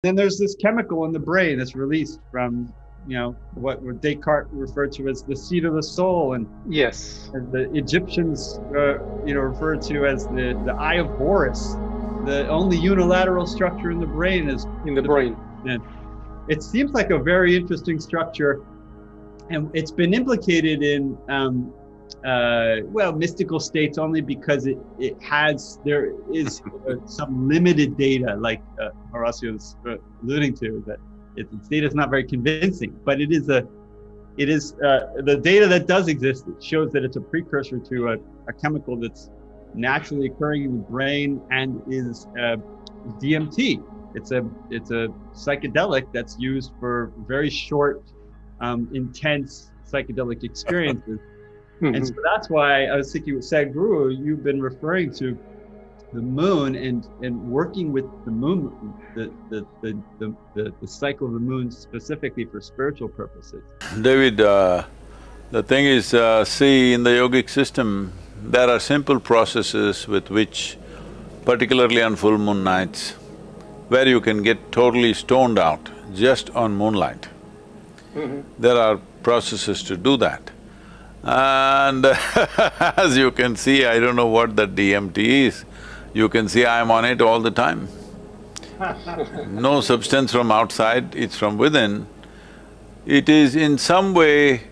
Then there's this chemical in the brain that's released from, what Descartes referred to as the seat of the soul, and Yes. the Egyptians, referred to as the eye of Horus. The only unilateral structure in the brain is in the brain. And it seems like a very interesting structure, and it's been implicated in mystical states only because there is some limited data, like Horacio was alluding to, that its data is not very convincing, but it is the data that does exist. It shows that it's a precursor to a chemical that's naturally occurring in the brain and is DMT. It's a psychedelic that's used for very short, intense psychedelic experiences. Mm-hmm. And so that's why I was thinking with Sadhguru, you've been referring to the moon and working with the moon, the cycle of the moon specifically for spiritual purposes. David, the thing is, see, in the yogic system, there are simple processes with which, particularly on full moon nights, where you can get totally stoned out just on moonlight. Mm-hmm. There are processes to do that. And as you can see, I don't know what that DMT is, you can see I'm on it all the time. No substance from outside, it's from within. It is in some way,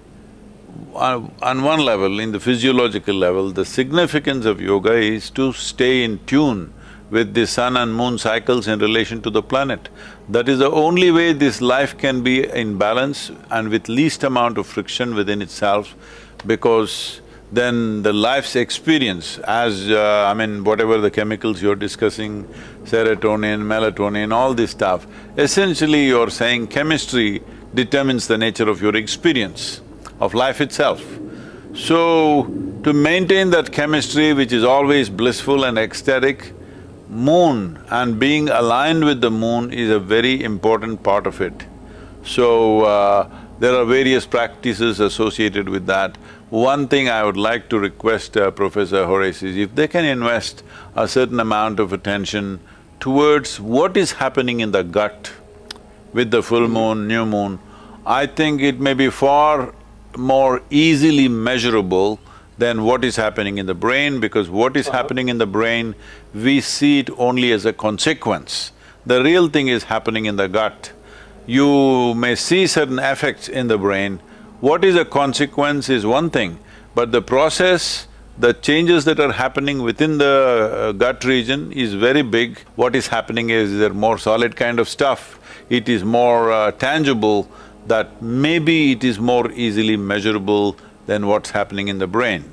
on one level, in the physiological level, the significance of yoga is to stay in tune with the sun and moon cycles in relation to the planet. That is the only way this life can be in balance and with least amount of friction within itself, because then the life's experience as… whatever the chemicals you're discussing, serotonin, melatonin, all this stuff, essentially you're saying chemistry determines the nature of your experience of life itself. So, to maintain that chemistry which is always blissful and ecstatic, moon and being aligned with the moon is a very important part of it. So, there are various practices associated with that. One thing I would like to request Professor Horace is if they can invest a certain amount of attention towards what is happening in the gut with the full moon, new moon, I think it may be far more easily measurable than what is happening in the brain, because what is happening in the brain, we see it only as a consequence. The real thing is happening in the gut. You may see certain effects in the brain, what is a consequence is one thing, but the process, the changes that are happening within the gut region is very big. What is happening is there more solid kind of stuff, it is more tangible, that maybe it is more easily measurable than what's happening in the brain.